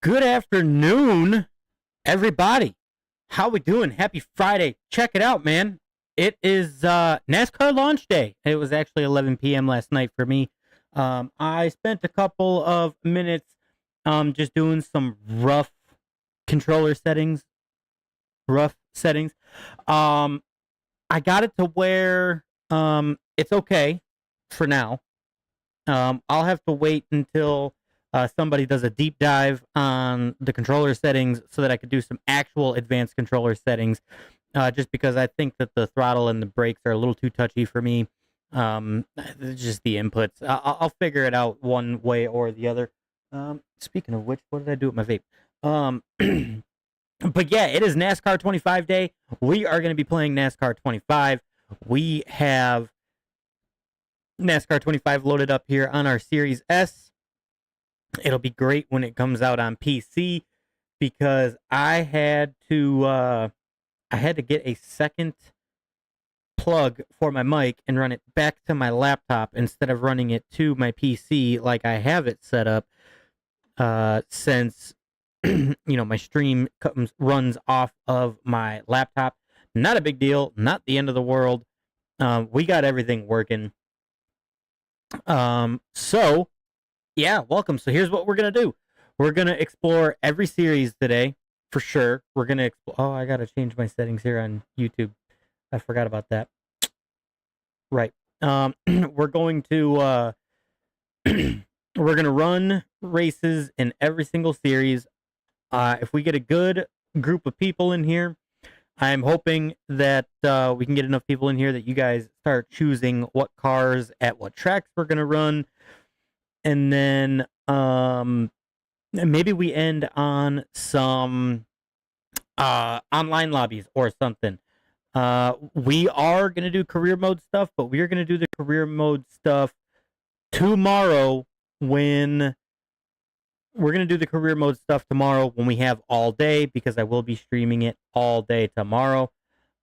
Good afternoon, everybody. How we doing? Happy Friday. Check it out, man. It is NASCAR launch day. It was actually 11 p.m. last night for me. I spent a couple of minutes just doing some controller settings, rough settings. Um, I got it to where it's okay for now. I'll have to wait until somebody does a deep dive on the controller settings so that I could do some actual advanced controller settings. Just because I think that the throttle and the brakes are a little too touchy for me. Just the inputs. I'll figure it out one way or the other. Speaking of which, what did I do with my vape? But yeah, it is NASCAR 25 day. We are going to be playing NASCAR 25. We have NASCAR 25 loaded up here on our Series S. It'll be great when it comes out on PC because I had to get a second plug for my mic and run it back to my laptop instead of running it to my PC like I have it set up. Since my stream runs off of my laptop. Not a big deal, not the end of the world. We got everything working. So yeah, welcome. So here's what we're gonna do. We're gonna explore every series today for sure. We're gonna explore. Oh, I gotta change my settings here on YouTube. I forgot about that. Right. We're going to we're gonna run races in every single series. If we get a good group of people in here, I'm hoping that we can get enough people in here that you guys start choosing what cars at what tracks we're gonna run. And then maybe we end on some online lobbies or something. We are going to do career mode stuff, but we are going to do the career mode stuff tomorrow when we're going to do the career mode stuff tomorrow when we have all day because I will be streaming it all day tomorrow.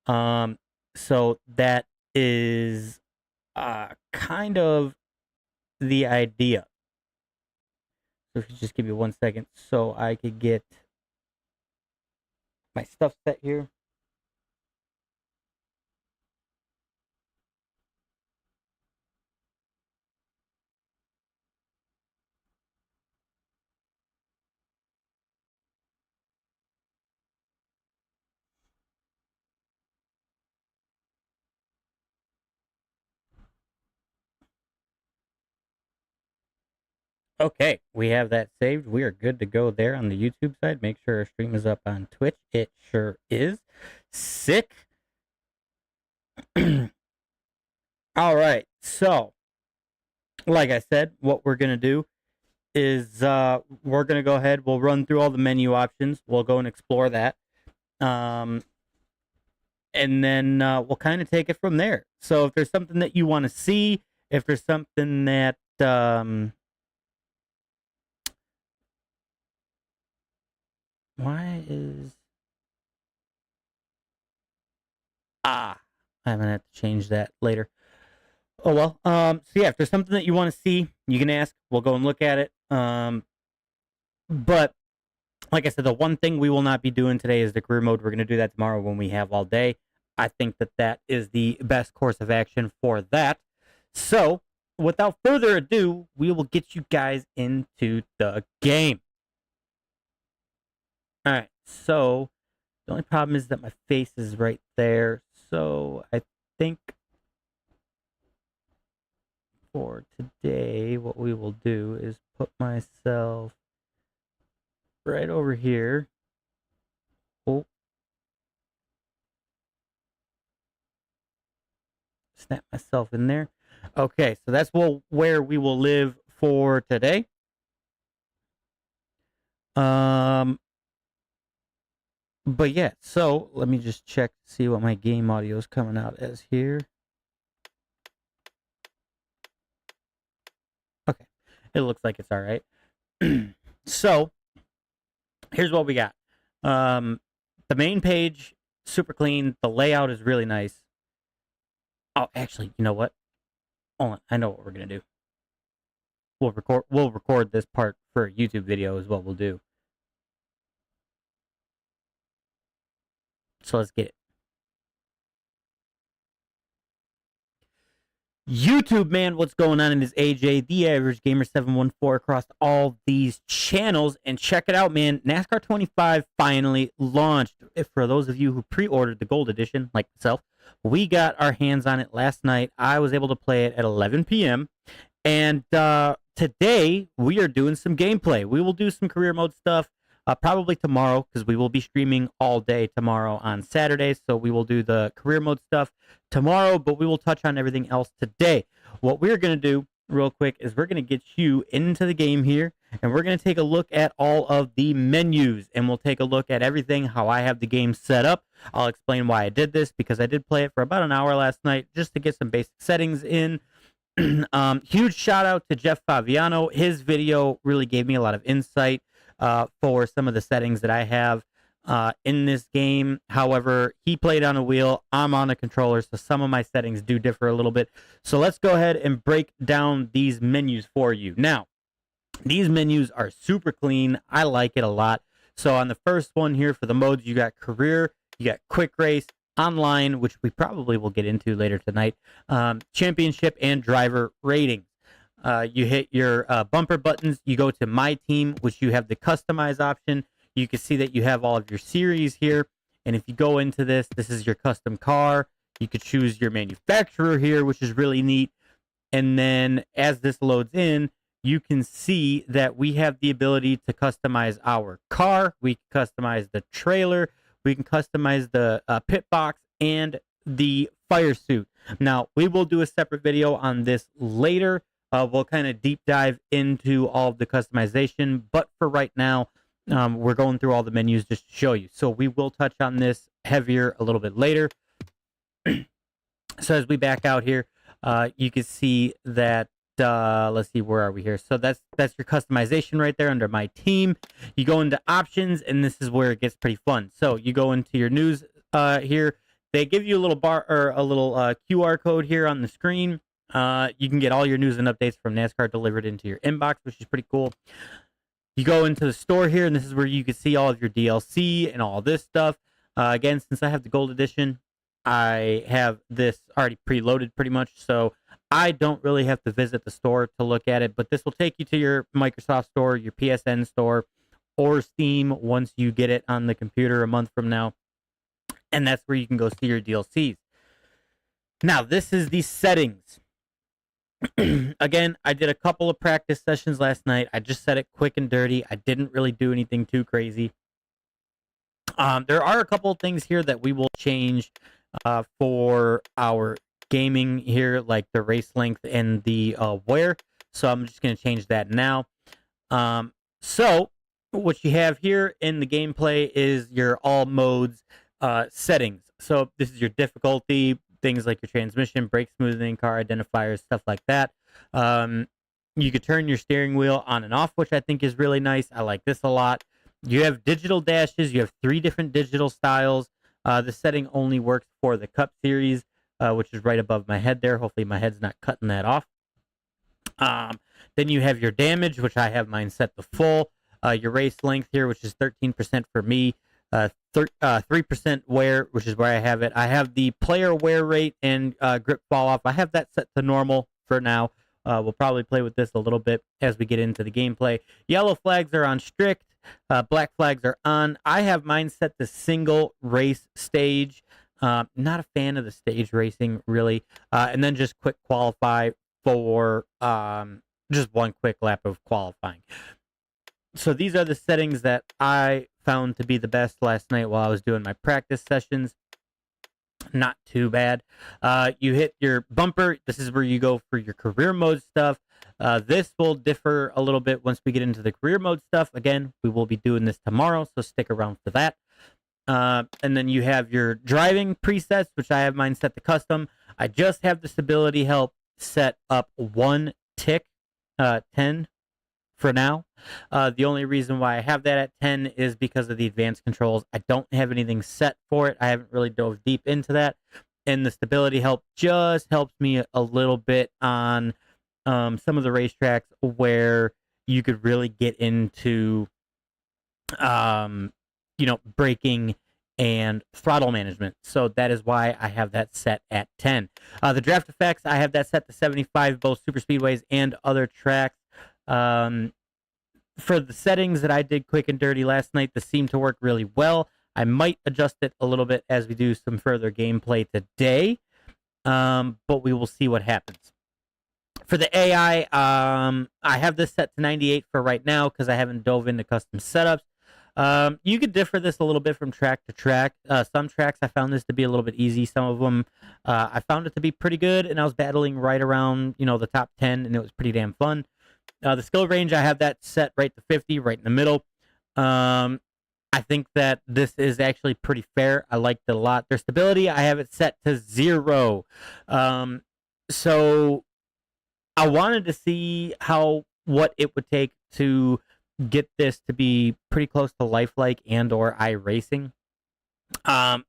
So that is kind of the idea. So if you just give me 1 second so I could get my stuff set here. Okay, we have that saved. We are good to go there on the YouTube side. Make sure our stream is up on Twitch. It sure is. Sick. All right, so like I said, what we're going to do is we're going to go ahead. We'll run through all the menu options. We'll go and explore that. And then we'll kind of take it from there. So if there's something that you want to see, if there's something that... why is... I'm going to have to change that later. Oh, well. So yeah, if there's something that you want to see, you can ask. We'll go and look at it. But like I said, the one thing we will not be doing today is the career mode. We're going to do that tomorrow when we have all day. I think that that is the best course of action for that. So without further ado, we will get you guys into the game. All right. So the only problem is that my face is right there. So I think for today, what we will do is put myself right over here. Oh. Snap myself in there. Okay, so that's where we will live for today. But yeah, so let me just check to see what my game audio is coming out as here. Okay, it looks like it's all right. So here's what we got. The main page, super clean. The layout is really nice. Oh, actually, you know what? Hold on, I know what we're gonna do. We'll record this part for a YouTube video is what we'll do. So let's get it. YouTube, man, what's going on? It is AJ, the Average Gamer 714, across all these channels. And check it out, man. NASCAR 25 finally launched. If for those of you who pre-ordered the Gold Edition, like myself, we got our hands on it last night. I was able to play it at 11 p.m. And today, we are doing some gameplay. We will do some career mode stuff. Probably tomorrow, because we will be streaming all day tomorrow on Saturday. So we will do the career mode stuff tomorrow, but we will touch on everything else today. What we're going to do real quick is we're going to get you into the game here, and we're going to take a look at all of the menus, and we'll take a look at everything, how I have the game set up. I'll explain why I did this, because I did play it for about an hour last night just to get some basic settings in. Huge shout out to Jeff Faviano. His video really gave me a lot of insight for some of the settings that I have in this game. However, he played on a wheel, I'm on a controller, so some of my settings do differ a little bit. So let's go ahead and break down these menus for you. Now, these menus are super clean. I like it a lot. So on the first one here for the modes, you got career, you got quick race, online, which we probably will get into later tonight, championship, and driver ratings. You hit your bumper buttons. You go to My Team, which you have the customize option. You can see that you have all of your series here. And if you go into this, this is your custom car. You could choose your manufacturer here, which is really neat. And then as this loads in, you can see that we have the ability to customize our car. We can customize the trailer. We can customize the pit box and the fire suit. Now, we will do a separate video on this later. We'll kind of deep dive into all of the customization, but for right now, we're going through all the menus just to show you. So we will touch on this heavier a little bit later. So as we back out here, you can see that, let's see, where are we here? So that's your customization right there under My Team. You go into options, and this is where it gets pretty fun. So you go into your news here. They give you a little bar or a little QR code here on the screen. You can get all your news and updates from NASCAR delivered into your inbox, which is pretty cool. You go into the store here, and this is where you can see all of your DLC and all this stuff. Again, since I have the Gold Edition, I have this already preloaded pretty much, so I don't really have to visit the store to look at it, but this will take you to your Microsoft store, your PSN store, or Steam once you get it on the computer a month from now, and that's where you can go see your DLCs. Now, this is the settings. Again, I did a couple of practice sessions last night. I just set it quick and dirty. I didn't really do anything too crazy. There are a couple of things here that we will change for our gaming here, like the race length and the wear. So I'm just going to change that now. So what you have here in the gameplay is your all modes settings. So this is your difficulty, things like your transmission, brake smoothing, car identifiers, stuff like that. You could turn your steering wheel on and off, which I think is really nice. I like this a lot. You have digital dashes. You have 3 different digital styles. The setting only works for the Cup Series, which is right above my head there. Hopefully my head's not cutting that off. Then you have your damage, which I have mine set to full. Your race length here, which is 13% for me. 3% wear, which is where I have it. I have the player wear rate and grip fall off. I have that set to normal for now. We'll probably play with this a little bit as we get into the gameplay. Yellow flags are on strict. Black flags are on. I have mine set to single race stage. Not a fan of the stage racing, really. And then just quick qualify for just one quick lap of qualifying. So these are the settings that I found to be the best last night while I was doing my practice sessions. Not too bad. You hit your bumper. This is where you go for your career mode stuff. This will differ a little bit once we get into the career mode stuff. Again, we will be doing this tomorrow, so stick around for that. And then you have your driving presets, which I have mine set to custom. I just have the stability help set up 1 tick, 10 for now. The only reason why I have that at 10 is because of the advanced controls. I don't have anything set for it. I haven't really dove deep into that. And the stability help just helps me a little bit on some of the racetracks where you could really get into, braking and throttle management. So that is why I have that set at 10. The draft effects, I have that set to 75, both super speedways and other tracks. For the settings that I did quick and dirty last night, this seemed to work really well. I might adjust it a little bit as we do some further gameplay today, but we will see what happens. For the AI, I have this set to 98 for right now because I haven't dove into custom setups. You could differ this a little bit from track to track. Some tracks I found this to be a little bit easy. Some of them I found it to be pretty good, and I was battling right around the top 10, and it was pretty damn fun. The skill range, I have that set right to 50, right in the middle. I think that this is actually pretty fair. I liked it a lot. Their stability, I have it set to 0. So I wanted to see what it would take to get this to be pretty close to lifelike and or iRacing.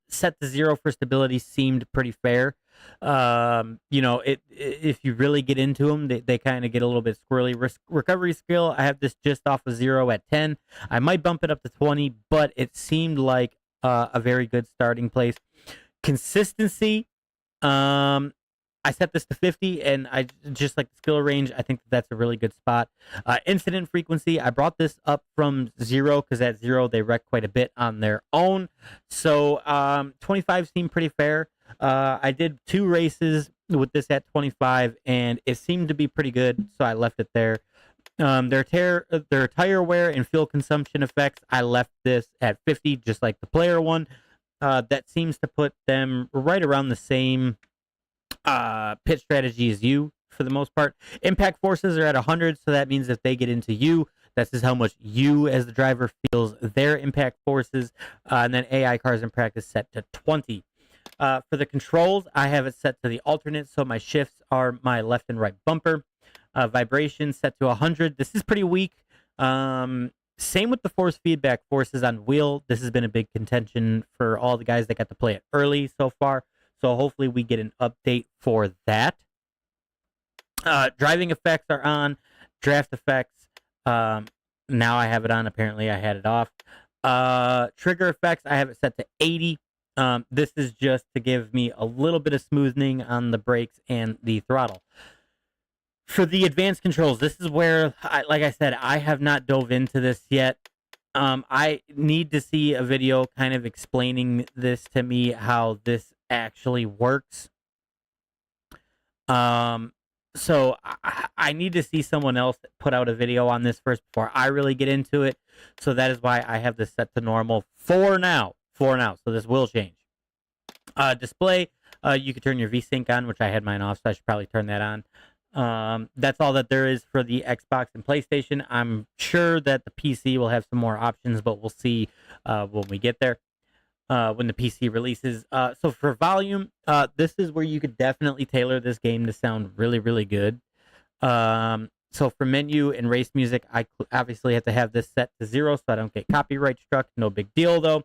Set to 0 for stability seemed pretty fair. If you really get into them, they kind of get a little bit squirrely. Recovery skill, I have this just off of 0 at 10. I might bump it up to 20, but it seemed like a very good starting place. Consistency, I set this to 50, and I just like the skill range. I think that's a really good spot. Incident frequency, I brought this up from 0 because at 0 they wreck quite a bit on their own. So 25 seemed pretty fair. I did 2 races with this at 25, and it seemed to be pretty good, so I left it there. Their tire wear and fuel consumption effects, I left this at 50, just like the player one. That seems to put them right around the same pit strategy as you for the most part. Impact forces are at 100, so that means if they get into you, this is how much you as the driver feels their impact forces. And then AI cars in practice set to 20. For the controls, I have it set to the alternate, so my shifts are my left and right bumper. Vibration set to 100. This is pretty weak. Same with the force feedback forces on wheel. This has been a big contention for all the guys that got to play it early so far. So hopefully we get an update for that. Driving effects are on. Draft effects. Now I have it on. Apparently I had it off. Trigger effects, I have it set to 80. This is just to give me a little bit of smoothing on the brakes and the throttle. For the advanced controls, this is where, like I said, I have not dove into this yet. I need to see a video kind of explaining this to me, how this actually works. So I need to see someone else put out a video on this first before I really get into it. So that is why I have this set to normal for now. So this will change. Display, you could turn your VSync on, which I had mine off, so I should probably turn that on. That's all that there is for the Xbox and PlayStation. I'm sure that the PC will have some more options, but we'll see when we get there, when the PC releases. So for volume, this is where you could definitely tailor this game to sound really, really good. So for menu and race music, I obviously have to have this set to 0 so I don't get copyright struck. No big deal, though.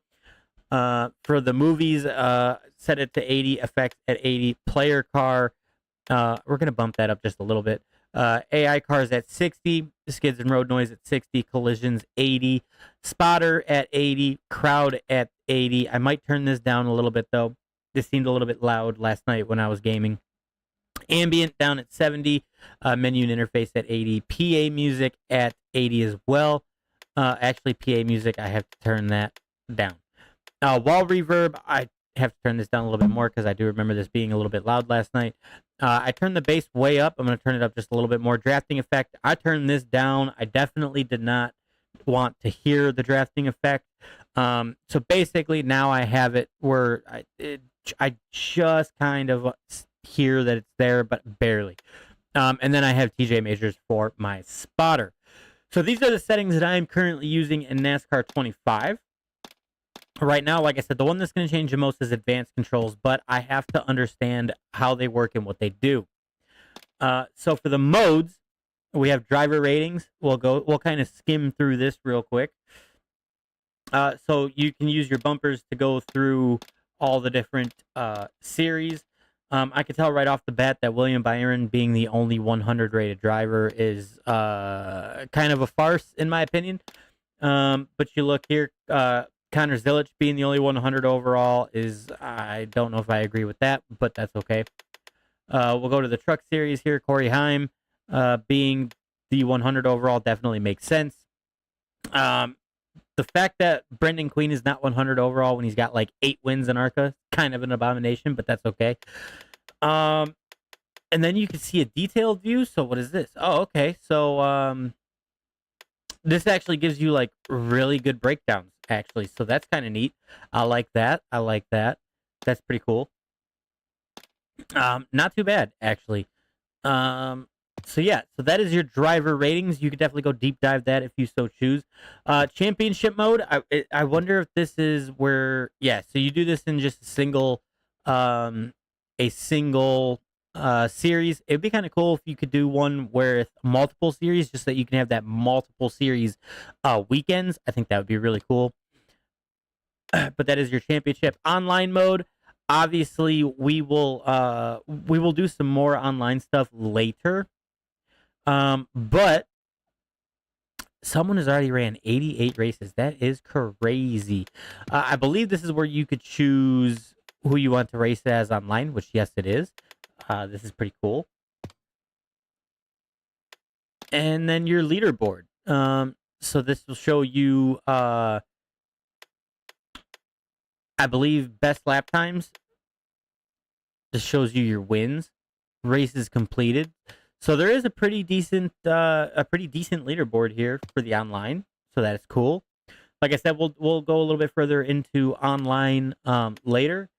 For the movies, set it to 80, effects at 80, player car, we're going to bump that up just a little bit. AI cars at 60, skids and road noise at 60, collisions 80, spotter at 80, crowd at 80. I might turn this down a little bit, though. This seemed a little bit loud last night when I was gaming. Ambient down at 70, menu and interface at 80, PA music at 80 as well. Actually, PA music, I have to turn that down. Wall reverb, I have to turn this down a little bit more because I do remember this being a little bit loud last night. I turned the bass way up. I'm going to turn it up just a little bit more. Drafting effect, I turned this down. I definitely did not want to hear the drafting effect. So basically now I have it where I just kind of hear that it's there, but barely. And then I have TJ measures for my spotter. So these are the settings that I am currently using in NASCAR 25. Right now, like I said, the one that's going to change the most is advanced controls, but I have to understand how they work and what they do. So for the modes, we have driver ratings. We'll kind of skim through this real quick. So you can use your bumpers to go through all the different series. I can tell right off the bat that William Byron being the only 100 rated driver is kind of a farce, in my opinion. But you look here, Connor Zilic being the only 100 overall is, I don't know if I agree with that, but that's okay. We'll go to the Truck Series here. Corey Heim being the 100 overall definitely makes sense. The fact that Brendan Queen is not 100 overall when he's got like 8 wins in ARCA, kind of an abomination, but that's okay. And then you can see a detailed view. So what is this? Oh, okay. So this actually gives you like really good breakdowns, actually. So that's kind of neat. I like that. That's pretty cool. Not too bad, actually. So yeah, so that is your driver ratings. You could definitely go deep dive that if you so choose. Championship mode. I wonder if this is where, yeah. So you do this in just a single series. It'd be kind of cool if you could do one where it's multiple series, just so that you can have that multiple series weekends. I think that would be really cool. But that is your championship online mode. Obviously, we will do some more online stuff later. But someone has already ran 88 races. That is crazy. I believe this is where you could choose who you want to race as online, which yes, it is. This is pretty cool. And then your leaderboard. So this will show you, I believe, best lap times. This shows you your wins, races completed. So there is a pretty decent leaderboard here for the online. So that's cool. Like I said, we'll go a little bit further into online later.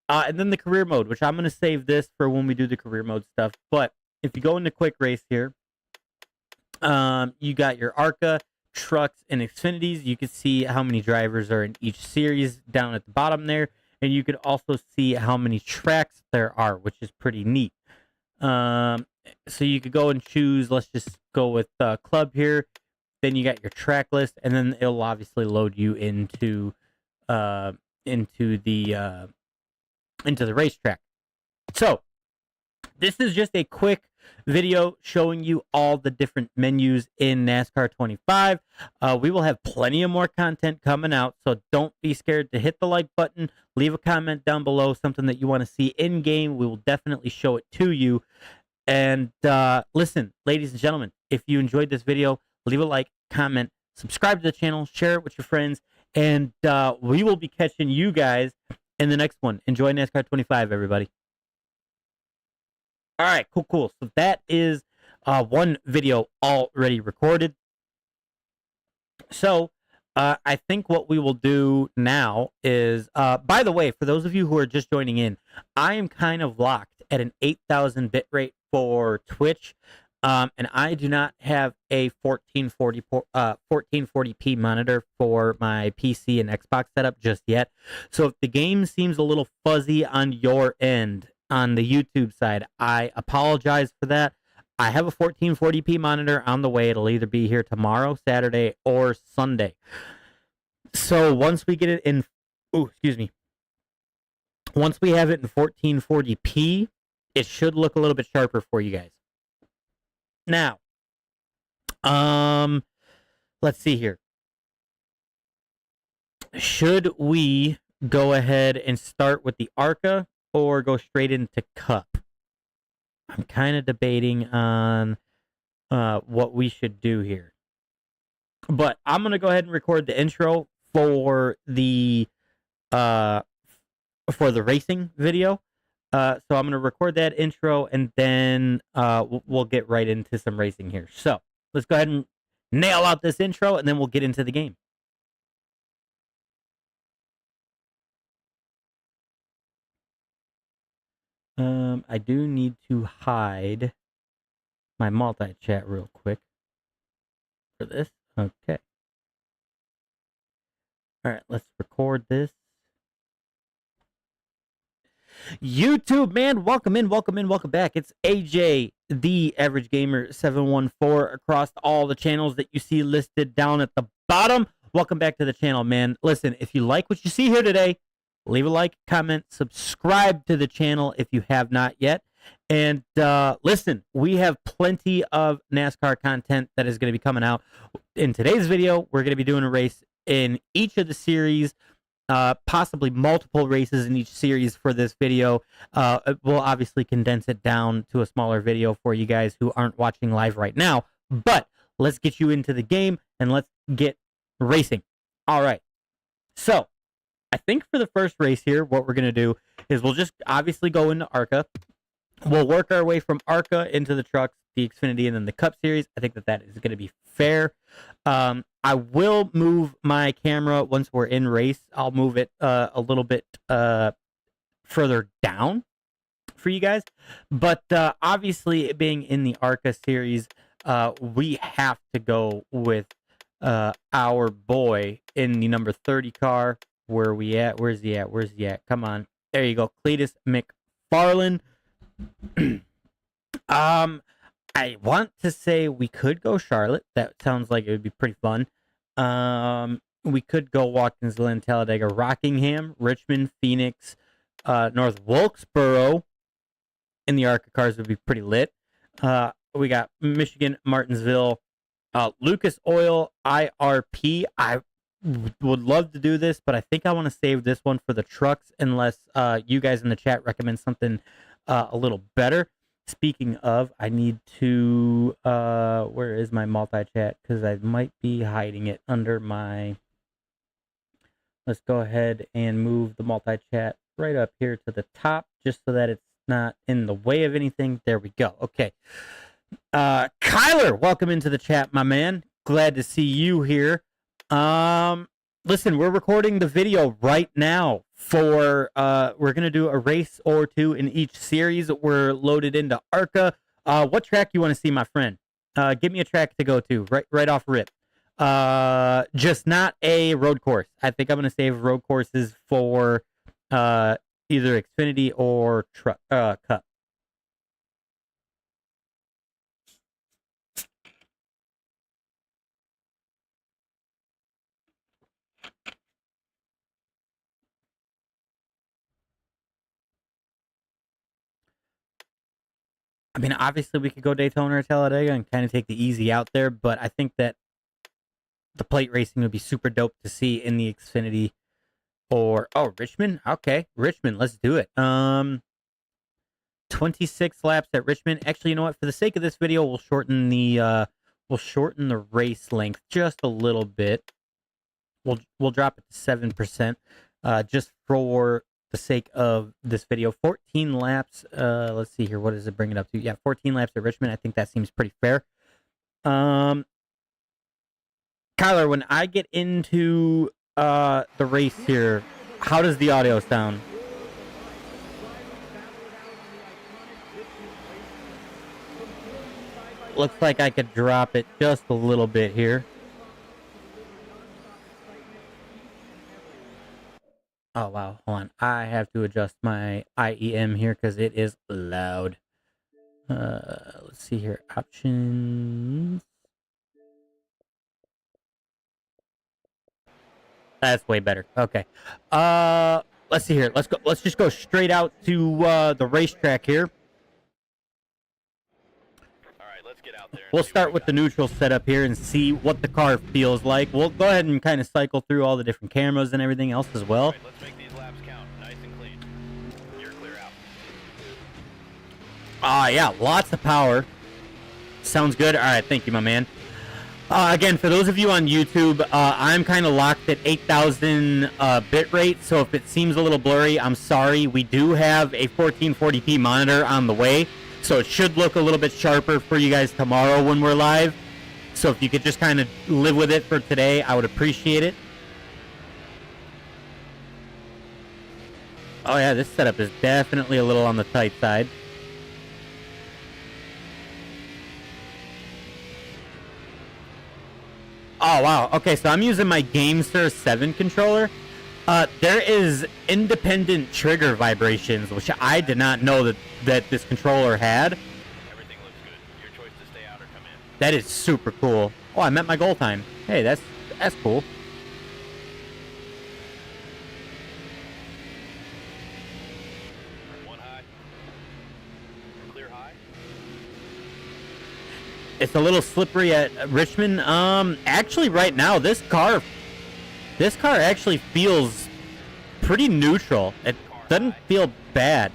And then the career mode, which I'm going to save this for when we do the career mode stuff. But if you go into quick race here, you got your ARCA, trucks, and Xfinities. You can see how many drivers are in each series down at the bottom there. And you could also see how many tracks there are, which is pretty neat. So you could go and choose, let's just go with club here. Then you got your track list, and then it'll obviously load you into the racetrack. So this is just a quick video showing you all the different menus in NASCAR 25. We will have plenty of more content coming out, so don't be scared to hit the like button. Leave a comment down below, something that you want to see in game. We will definitely show it to you. And listen, ladies and gentlemen, if you enjoyed this video, leave a like, comment, subscribe to the channel, share it with your friends, and we will be catching you guys in the next one. Enjoy NASCAR 25, everybody. All right, cool. So that is one video already recorded. So I think what we will do now is, by the way, for those of you who are just joining in, I am kind of locked at an 8,000 bit rate for Twitch, and I do not have a 1440p monitor for my PC and Xbox setup just yet. So if the game seems a little fuzzy on your end, on the YouTube side, I apologize for that. I have a 1440p monitor on the way. It'll either be here tomorrow, Saturday, or Sunday. So once we get it in, once we have it in 1440p, it should look a little bit sharper for you guys. Now, let's see here. Should we go ahead and start with the ARCA or go straight into Cup? I'm kind of debating on what we should do here. But I'm going to go ahead and record the intro for the racing video. So I'm going to record that intro, and then we'll get right into some racing here. So let's go ahead and nail out this intro, and then we'll get into the game. I do need to hide my multi-chat real quick for this. Okay. All right, let's record this. YouTube, man, welcome back. It's AJ, the Average Gamer 714, across all the channels that you see listed down at the bottom. Welcome back to the channel, man. Listen, if you like what you see here today, leave a like, comment, subscribe to the channel if you have not yet. And listen, we have plenty of NASCAR content that is going to be coming out. In today's video, we're going to be doing a race in each of the series, possibly multiple races in each series for this video. We'll obviously condense it down to a smaller video for you guys who aren't watching live right now. But let's get you into the game and let's get racing. All right. So I think for the first race here, what we're going to do is we'll just obviously go into ARCA. We'll work our way from ARCA into the trucks, the Xfinity, and then the Cup Series. I think that is going to be fair. I will move my camera once we're in race. I'll move it a little bit further down for you guys. But obviously, it being in the ARCA Series, we have to go with our boy in the number 30 car. Where are we at? Where's he at? Where's he at? Come on. There you go. Cletus McFarlane. I want to say we could go Charlotte. That sounds like it would be pretty fun. We could go Watkins Glen, Talladega, Rockingham, Richmond, Phoenix, North Wilkesboro in the ARCA cars would be pretty lit. We got Michigan, Martinsville, Lucas Oil, IRP. I would love to do this, but I think I want to save this one for the trucks unless you guys in the chat recommend something a little better. Speaking of, I need to, where is my multi-chat? Because I might be hiding it under my, let's go ahead and move the multi-chat right up here to the top, just so that it's not in the way of anything. There we go. Okay. Kyler, welcome into the chat, my man. Glad to see you here. Listen, we're recording the video right now for, we're going to do a race or two in each series. We're loaded into ARCA. What track you want to see, my friend? Give me a track to go to right off rip. Just not a road course. I think I'm going to save road courses for, either Xfinity or Cup. I mean, obviously we could go Daytona or Talladega and kind of take the easy out there, but I think that the plate racing would be super dope to see in the Xfinity or, Richmond? Okay, Richmond, let's do it. 26 laps at Richmond. Actually, you know what? For the sake of this video, we'll shorten the race length just a little bit. We'll drop it to 7%, just for the sake of this video. 14 laps. Let's see here. What does it bring it up to? Yeah, 14 laps at Richmond. I think that seems pretty fair. Kyler, when I get into the race here, how does the audio sound? Looks like I could drop it just a little bit here. Oh, wow. Hold on. I have to adjust my IEM here because it is loud. Let's see here. Options. That's way better. Okay. Let's see here. Let's go. Let's just go straight out to the racetrack here. We'll start with the neutral setup here and see what the car feels like. We'll go ahead and kind of cycle through all the different cameras and everything else as well. Right, let's make these laps count. Nice and clean. You're clear out. Yeah, lots of power. Sounds good. All right, thank you, my man. Again, for those of you on YouTube, I'm kind of locked at 8,000 bit rate, so if it seems a little blurry, I'm sorry. We do have a 1440p monitor on the way, so it should look a little bit sharper for you guys tomorrow when we're live. So if you could just kind of live with it for today, I would appreciate it. Oh yeah, this setup is definitely a little on the tight side. Oh wow, okay, so I'm using my GameSir 7 controller. There is independent trigger vibrations, which I did not know that this controller had. Everything looks good. Your choice to stay out or come in. That is super cool. Oh, I met my goal time. Hey, that's cool. One high. Clear high. It's a little slippery at Richmond. Actually, right now, this car This car actually feels pretty neutral. It doesn't feel bad.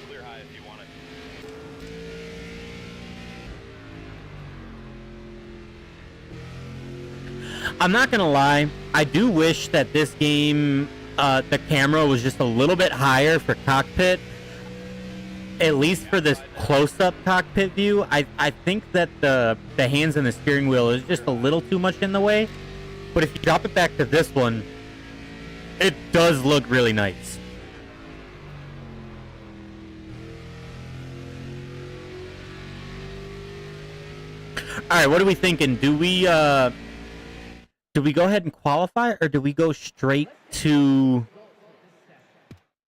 Clear high if you want it. I'm not gonna lie, I do wish that this game, the camera was just a little bit higher for cockpit. At least for this close-up cockpit view, I think that the hands on the steering wheel is just a little too much in the way. But if you drop it back to this one, it does look really nice. All right, what are we thinking? Do we go ahead and qualify, or do we go straight to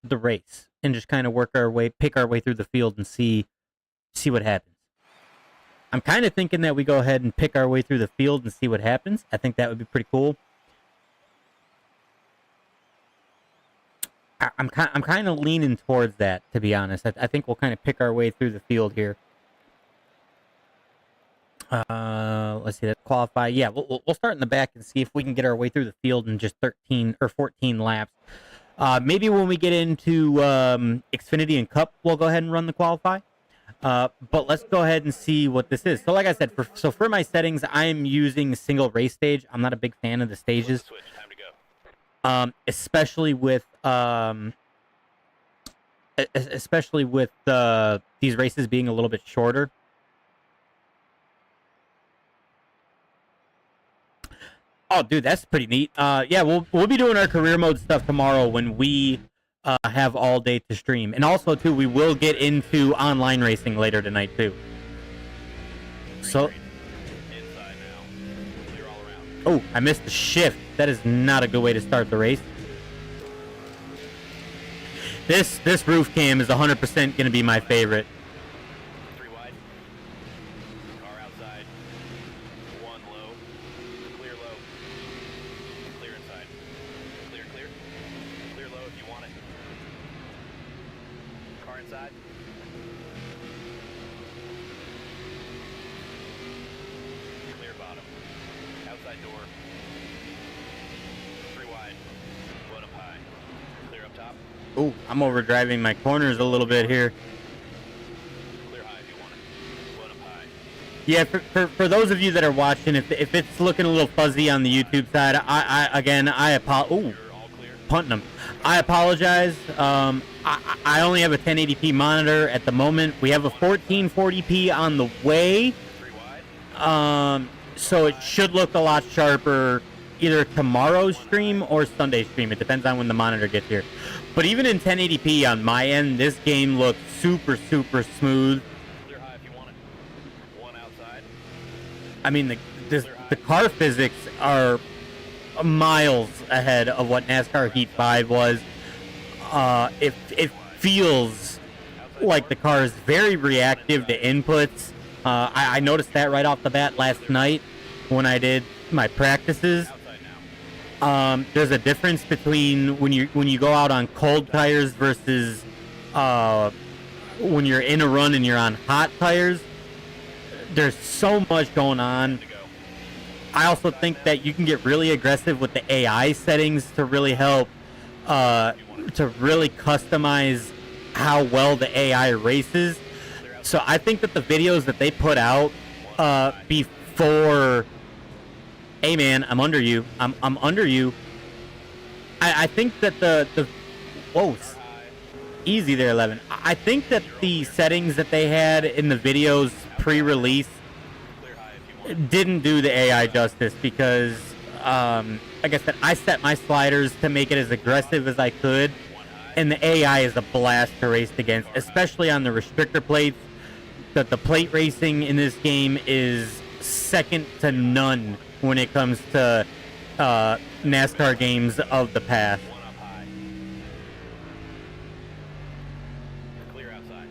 the race and just kind of pick our way through the field and see what happens? I'm kind of thinking that we go ahead and pick our way through the field and see what happens. I think that would be pretty cool. I'm kind of leaning towards that, to be honest. I think we'll kind of pick our way through the field here. Let's see, let's qualify. Yeah, we'll start in the back and see if we can get our way through the field in just 13 or 14 laps. Maybe when we get into Xfinity and Cup, we'll go ahead and run the qualify. But let's go ahead and see what this is. So like I said, for my settings, I'm using single race stage. I'm not a big fan of the stages. Switch, time to go. Especially with these races being a little bit shorter. Oh, dude, that's pretty neat. Yeah, we'll be doing our career mode stuff tomorrow when we have all day to stream, and also too, we will get into online racing later tonight too. So, Inside now. Clear all around. oh, I missed the shift. That is not a good way to start the race. This roof cam is 100% going to be my favorite. 3 wide. Car outside. 1 low. Clear low. Clear inside. Clear, clear. Clear low if you want it. Car inside. Clear bottom. Outside door. 3 wide. 1 up high. Clear up top. Oh, I'm overdriving my corners a little bit here. Clear high if you want it. 1 up high. Yeah, for those of you that are watching, if it's looking a little fuzzy on the YouTube side, I apologize. Ooh, You're all clear. punting them. I apologize. I only have a 1080p monitor at the moment. We have a 1440p on the way. 3 wide. So it should look a lot sharper either tomorrow's stream or Sunday's stream. It depends on when the monitor gets here. But even in 1080p on my end, this game looks super, super smooth. Clear high if you want it. 1 outside. I mean, the car physics are miles ahead of what NASCAR Heat 5 was. It feels like the car is very reactive to inputs. I noticed that right off the bat last night when I did my practices. Outside now. There's a difference between when you go out on cold tires versus when you're in a run and you're on hot tires. There's so much going on. To go. I also think that you can get really aggressive with the AI settings to really help to really customize how well the AI races. So I think that the videos that they put out before, hey man, I'm under you. I'm under you. I think that the whoa, easy there, 11. I think that the settings that they had in the videos pre-release Clear high if you want it. didn't do the AI justice because, like I said, I set my sliders to make it as aggressive as I could, 1 high. and the AI is a blast to race against, especially on the restrictor plates. That the plate racing in this game is second to none when it comes to NASCAR games of the past. 1 up high. Clear outside.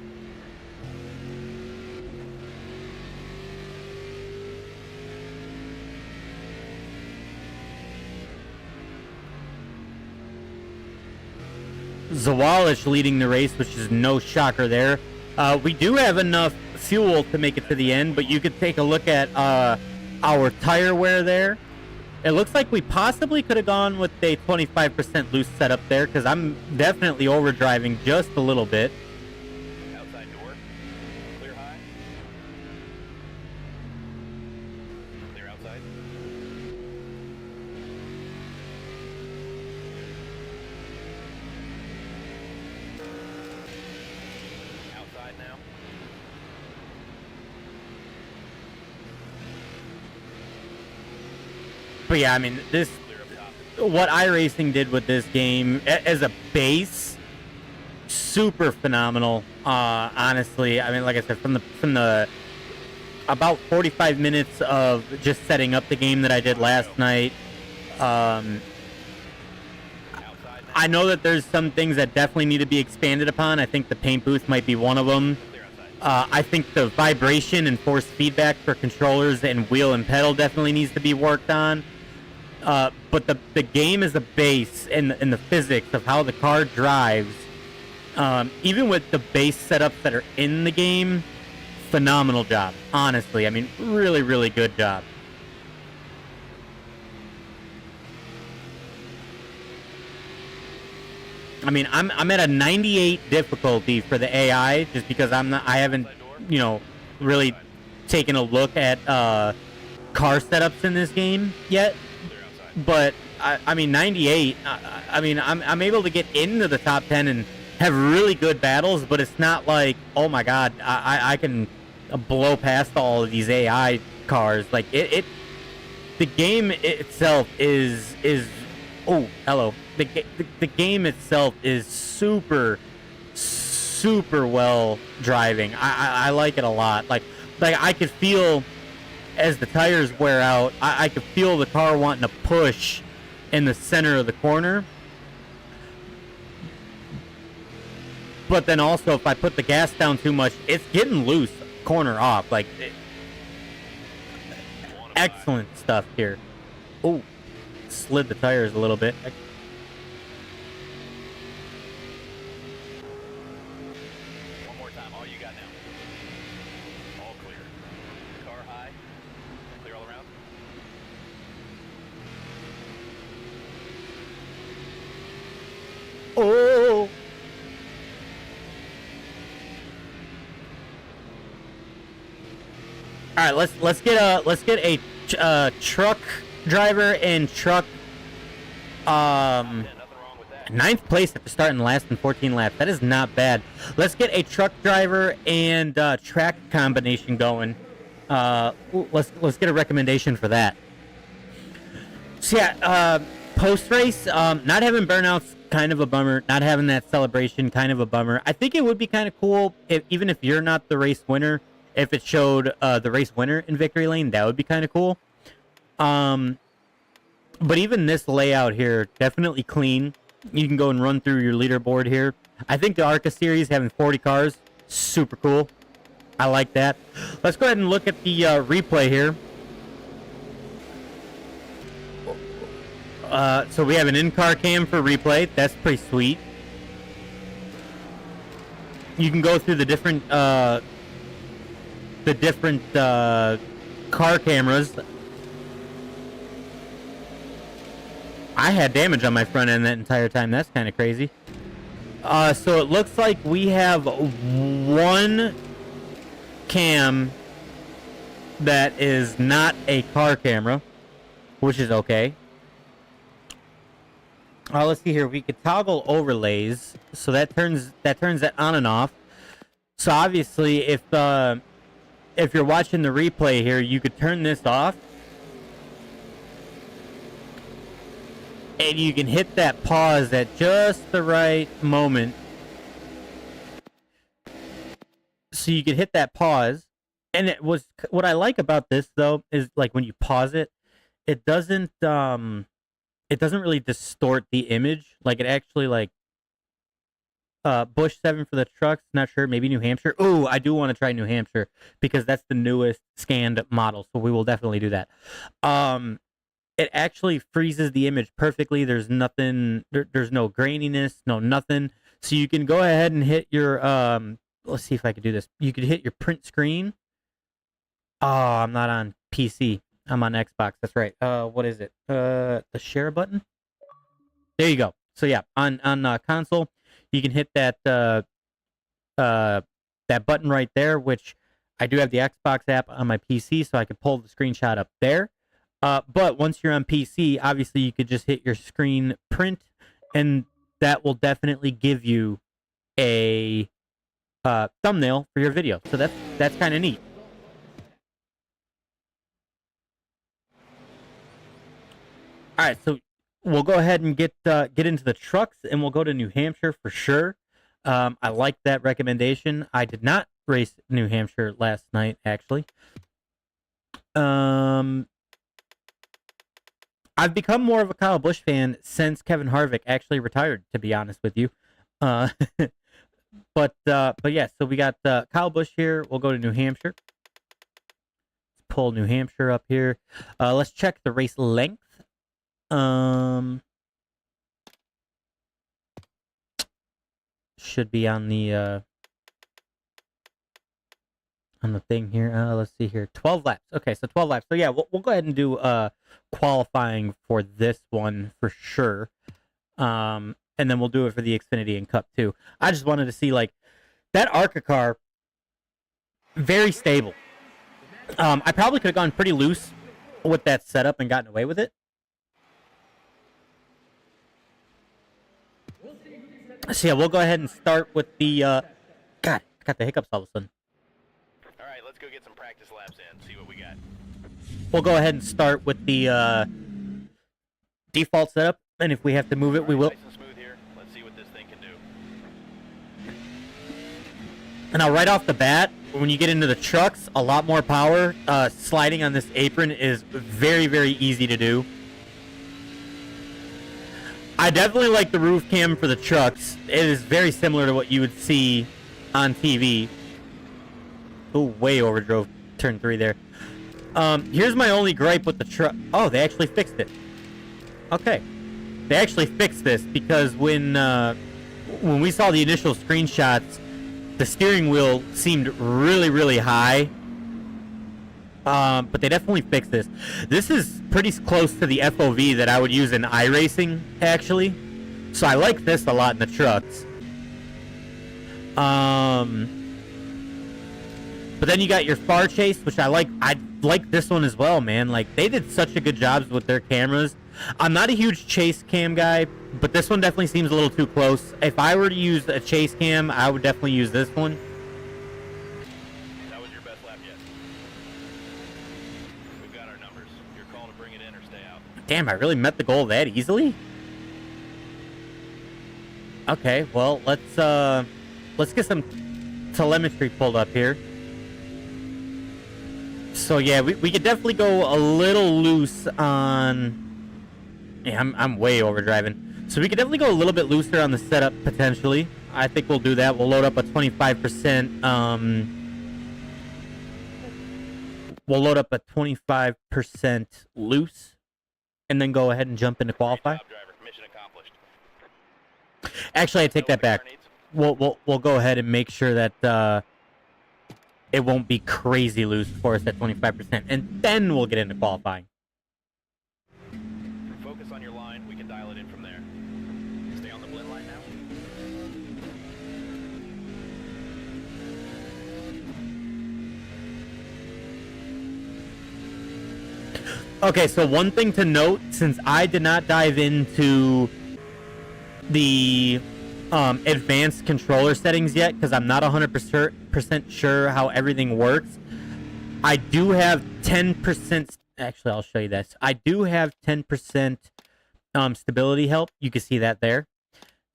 Zawalish leading the race, which is no shocker there. We do have enough fuel to make it to the end, but you could take a look at our tire wear there. It looks like we possibly could have gone with a 25% loose setup there, because I'm definitely overdriving just a little bit. Outside door. Clear high. Clear outside. Outside now. But yeah, I mean, this, Clear up top. what iRacing did with this game as a base, super phenomenal. Honestly, I mean, like I said, from the about 45 minutes of just setting up the game that I did last night. Outside now. I know that there's some things that definitely need to be expanded upon. I think the paint booth might be one of them. Clear outside. I think the vibration and force feedback for controllers and wheel and pedal definitely needs to be worked on. But the game as a base and the physics of how the car drives, even with the base setups that are in the game, phenomenal job. Honestly, I mean, really, really good job. I mean, I'm at a 98 difficulty for the AI, just because I haven't, really taken a look at car setups in this game yet. Clear outside. But I mean, 98. I mean, I'm able to get into the top 10 and have really good battles, but it's not like, oh my god, I can blow past all of these AI cars. Like the game itself is oh, hello. The game itself is super well driving. I like it a lot. Like I could feel, as the tires wear out, I could feel the car wanting to push in the center of the corner. But then also, if I put the gas down too much, it's getting loose, corner off. Like, excellent stuff here. Oh, slid the tires a little bit. One more time. All you got now. All clear. Car high. Clear all around. Oh. All right, let's get a truck driver and truck Yeah, nothing wrong with that. 9th place after starting the last in 14 laps. That is not bad. Let's get a truck driver and track combination going. Let's get a recommendation for that. So yeah, post race, not having burnouts, kind of a bummer. Not having that celebration, kind of a bummer. I think it would be kind of cool even if you're not the race winner, if it showed the race winner in victory lane. That would be kind of cool. But even this layout here, definitely clean. You can go and run through your leaderboard here. I think the ARCA series having 40 cars, super cool. I like that. Let's go ahead and look at the replay here. So we have an in-car cam for replay. That's pretty sweet. You can go through the different car cameras. I had damage on my front end that entire time. That's kind of crazy. So it looks like we have one cam that is not a car camera, which is okay. Let's see here. We could toggle overlays, so that turns that on and off. So obviously, if you're watching the replay here, you could turn this off, and you can hit that pause at just the right moment. So you could hit that pause, and what I like about this though is, like, when you pause it, it doesn't really distort the image. Like, it actually, like, Bush 7 for the trucks, not sure, maybe New Hampshire. Oh, I do want to try New Hampshire because that's the newest scanned model, so we will definitely do that. It actually freezes the image perfectly. There's nothing, there's no graininess, no nothing. So you can go ahead and hit your let's see if I could do this. You could hit your print screen. Oh, I'm not on PC. I'm on Xbox. That's right. What is it? The share button. There you go. So yeah, on console, you can hit that button right there, which I do have the Xbox app on my PC, so I could pull the screenshot up there. But once you're on PC, obviously you could just hit your screen print, and that will definitely give you a thumbnail for your video. So that's kind of neat. All right, so we'll go ahead and get into the trucks, and we'll go to New Hampshire for sure. I like that recommendation. I did not race New Hampshire last night, actually. I've become more of a Kyle Busch fan since Kevin Harvick actually retired, to be honest with you. But yeah, so we got Kyle Busch here. We'll go to New Hampshire. Let's pull New Hampshire up here. Let's check the race length. Should be on the thing here. Let's see here. 12 laps. Okay, so 12 laps. So yeah, we'll go ahead and do qualifying for this one for sure. And then we'll do it for the Xfinity and Cup too. I just wanted to see, like, that ARCA car, very stable. I probably could have gone pretty loose with that setup and gotten away with it. So yeah, we'll go ahead and start with the God, I got the hiccups all of a sudden. All right, let's go get some practice laps in, see what we got. We'll go ahead and start with the default setup, and if we have to move it, we will. Nice and smooth here. Let's see what this thing can do. And now right off the bat, when you get into the trucks, a lot more power. Sliding on this apron is very, very easy to do. I definitely like the roof cam for the trucks. It is very similar to what you would see on TV. Oh, way overdrove turn 3 there. Here's my only gripe with the truck. Oh, they actually fixed it. Okay. They actually fixed this because when we saw the initial screenshots, the steering wheel seemed really, really high. But they definitely fixed this. This is pretty close to the FOV that I would use in iRacing, actually. So I like this a lot in the trucks. But then you got your far chase, which I like. I like this one as well, man. Like, they did such a good job with their cameras. I'm not a huge chase cam guy, but this one definitely seems a little too close. If I were to use a chase cam, I would definitely use this one. Damn, I really met the goal that easily? Okay, well, let's get some telemetry pulled up here. So yeah, we could definitely go a little loose on... Yeah, I'm way overdriving. So we could definitely go a little bit looser on the setup, potentially. I think we'll do that. We'll load up a 25%, we'll load up a 25% loose. And then go ahead and jump into qualify. Actually, I take that back. We'll go ahead and make sure that it won't be crazy loose for us at 25%, and then we'll get into qualifying. Focus on your line. We can dial it in from there. Stay on the blend line now. Okay, so one thing to note, since I did not dive into the advanced controller settings yet, because I'm not 100% sure how everything works, I do have 10%, actually I'll show you this. I do have 10% stability help. You can see that there.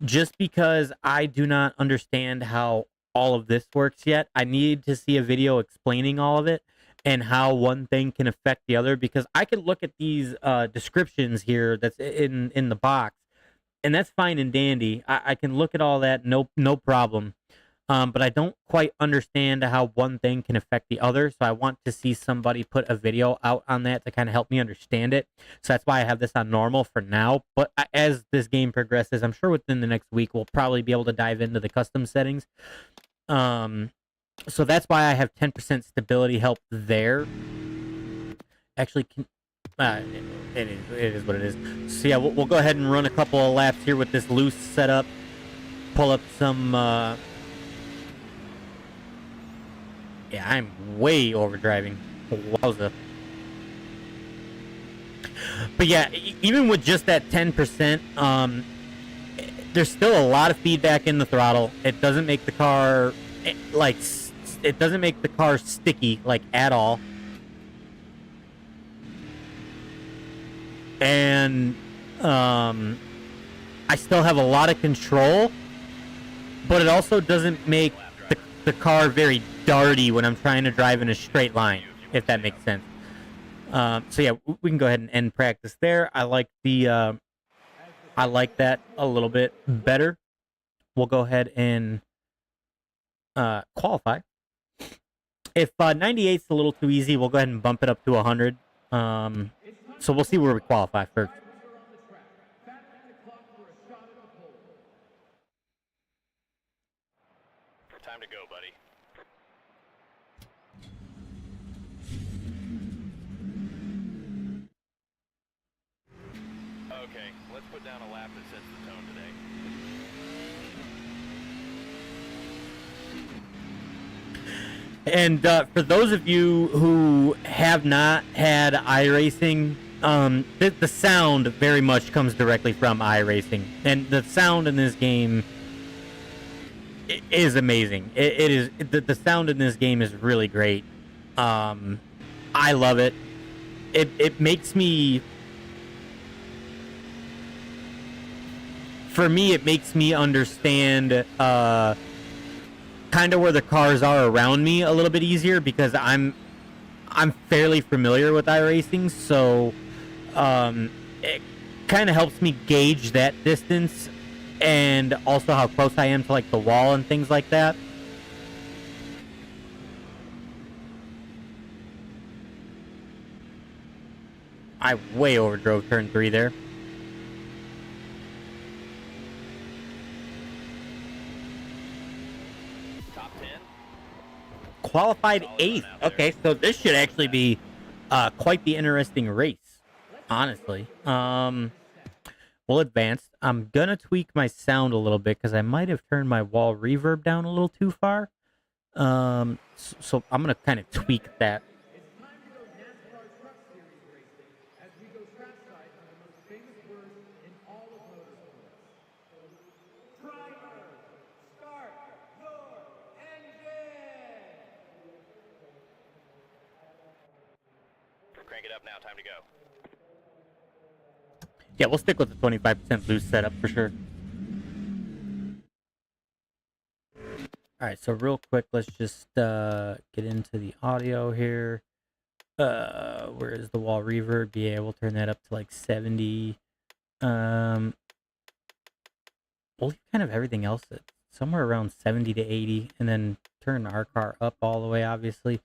Just because I do not understand how all of this works yet, I need to see a video explaining all of it and how one thing can affect the other, because I could look at these descriptions here that's in the box, and that's fine and dandy. I can look at all that, no problem. But I don't quite understand how one thing can affect the other, so I want to see somebody put a video out on that to kind of help me understand it. So that's why I have this on normal for now. But as this game progresses, I'm sure within the next week we'll probably be able to dive into the custom settings. So that's why I have 10% stability help there. Actually, it is what it is. So yeah, we'll go ahead and run a couple of laps here with this loose setup. Pull up some. Yeah, I'm way overdriving. Wowza. But yeah, even with just that 10%, there's still a lot of feedback in the throttle. It doesn't make the car it doesn't make the car sticky like at all. And I still have a lot of control, but it also doesn't make the car very darty when I'm trying to drive in a straight line, if that makes sense. So yeah, we can go ahead and end practice there. I like that a little bit better. We'll go ahead and qualify. If 98's a little too easy, we'll go ahead and bump it up to 100. So we'll see where we qualify first. Time to go, buddy. Okay, let's put down a lap that sets the tone today. And for those of you who have not had iRacing, the sound very much comes directly from iRacing, and the sound in this game is amazing. It is the sound in this game is really great. I love it. It makes me. For me, it makes me understand kind of where the cars are around me a little bit easier, because I'm fairly familiar with iRacing, so it kind of helps me gauge that distance and also how close I am to like the wall and things like that. I way overdrove turn 3 there. Qualified 8th. Okay, so this should actually be quite the interesting race, honestly. We'll advance. I'm gonna tweak my sound a little bit because I might have turned my wall reverb down a little too far. So I'm gonna kind of tweak that. Crank it up now, time to go. Yeah, we'll stick with the 25% loose setup for sure. Alright, so real quick, let's just get into the audio here. Where is the wall reverb? Yeah, we'll turn that up to like 70. We'll leave kind of everything else at somewhere around 70 to 80, and then turn our car up all the way, obviously.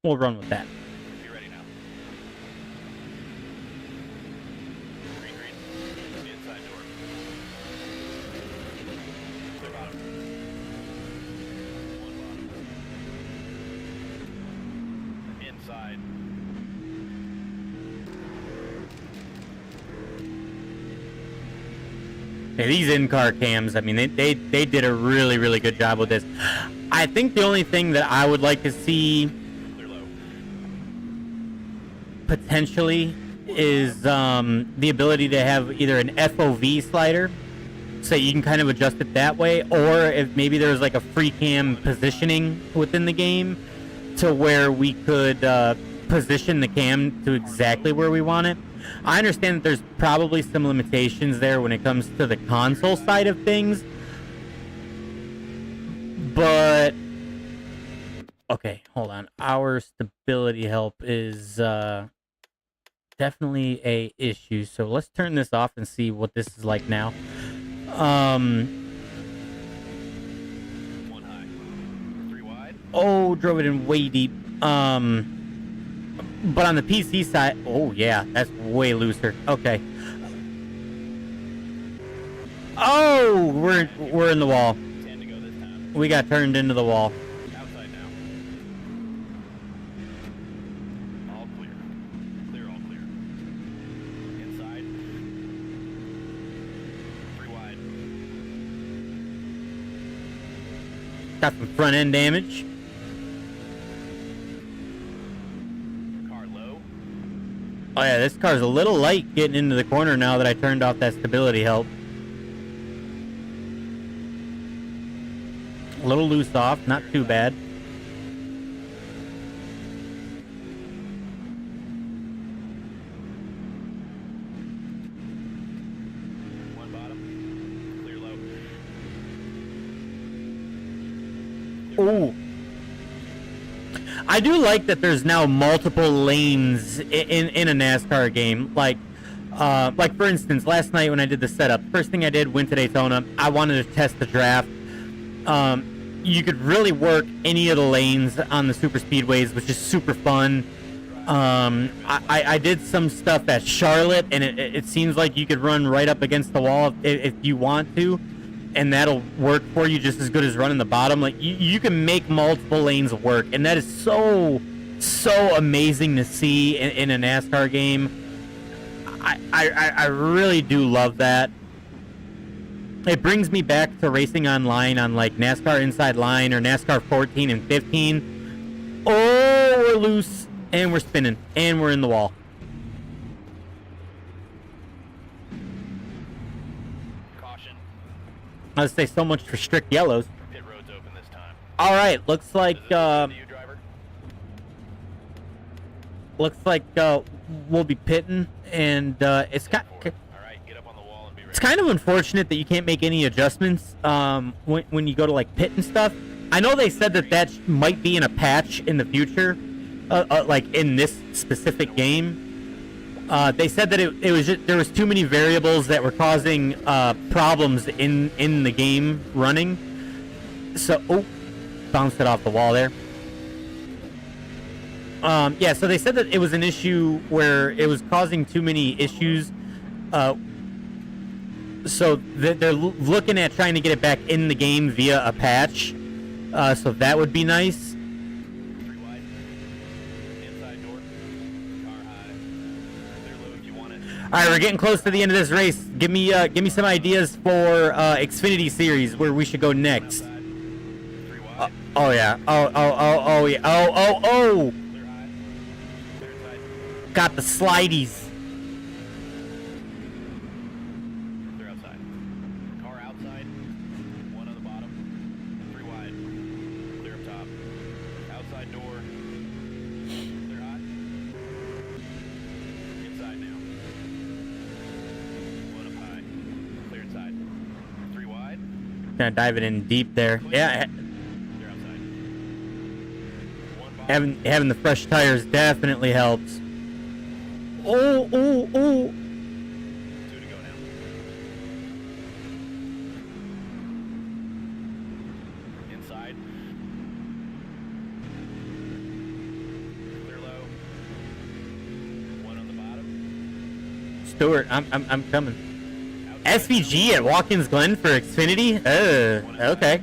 We'll run with that. Be ready now. Green, green. The inside door. Clear bottom. One bottom. Inside. Yeah, these in-car cams, I mean, they did a really, really good job with this. I think the only thing that I would like to see potentially is the ability to have either an FOV slider, so you can kind of adjust it that way, or if maybe there's like a free cam positioning within the game to where we could position the cam to exactly where we want it. I understand that there's probably some limitations there when it comes to the console side of things, but okay, hold on. Our stability help is definitely a issue, so let's turn this off and see what this is like now. One high. 3 wide. Oh, drove it in way deep. But on the PC side, oh yeah, that's way looser. Okay. Oh, we're in the wall. 10 to go this time. We got turned into the wall. Outside now. All clear. Clear, all clear. Inside. 3 wide. Got some front end damage. Car low. Oh yeah, this car's a little light getting into the corner now that I turned off that stability help. A little loose off, not too bad. One bottom. Clear low. Ooh. I do like that there's now multiple lanes in a NASCAR game. Like for instance, last night when I did the setup, first thing I did, went to Daytona. I wanted to test the draft. You could really work any of the lanes on the super speedways, which is super fun. I did some stuff at Charlotte, and it seems like you could run right up against the wall if you want to, and that'll work for you just as good as running the bottom. Like you can make multiple lanes work, and that is so amazing to see in a NASCAR game. I really do love that. It brings me back to racing online on like NASCAR Inside Line or NASCAR 14 and 15. Oh, we're loose and we're spinning and we're in the wall. Caution. I would say so much for strict yellows. Pit road's open this time. All right, looks like Is this to you, driver? we'll be pitting, and it's got. All right, get up on the wall and be ready. It's kind of unfortunate that you can't make any adjustments when you go to like pit and stuff. I know they said that might be in a patch in the future, like in this specific game. They said that it was just, there was too many variables that were causing problems in the game running. So, bounced it off the wall there. Yeah, so they said that it was an issue where it was causing too many issues. So they're looking at trying to get it back in the game via a patch. So that would be nice. 3 wide. Inside door. Car high. Clear low if you want it. All right, we're getting close to the end of this race. Give me some ideas for Xfinity Series where we should go next. Outside. 3 wide. Oh yeah. Oh yeah. Oh. Clear high. Clear inside. Got the slideys. Clear outside. Car outside. 1 on the bottom. 3 wide. Clear up top. Outside door. Clear high. Inside now. 1 up high. Clear inside. 3 wide. Gonna dive it in deep there. Yeah, Clear outside. 1 bottom. having the fresh tires definitely helps. Oh. 2 to go now. Inside. Clear low. 1 on the bottom. Stewart, I'm coming. Outside. SVG at Watkins Glen for Xfinity? Okay.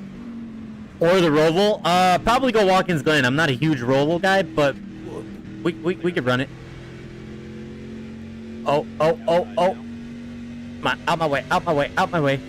Or the Roval? Probably go Watkins Glen. I'm not a huge Roval guy, but we could run it. Oh. Outside now. Come on, out my way.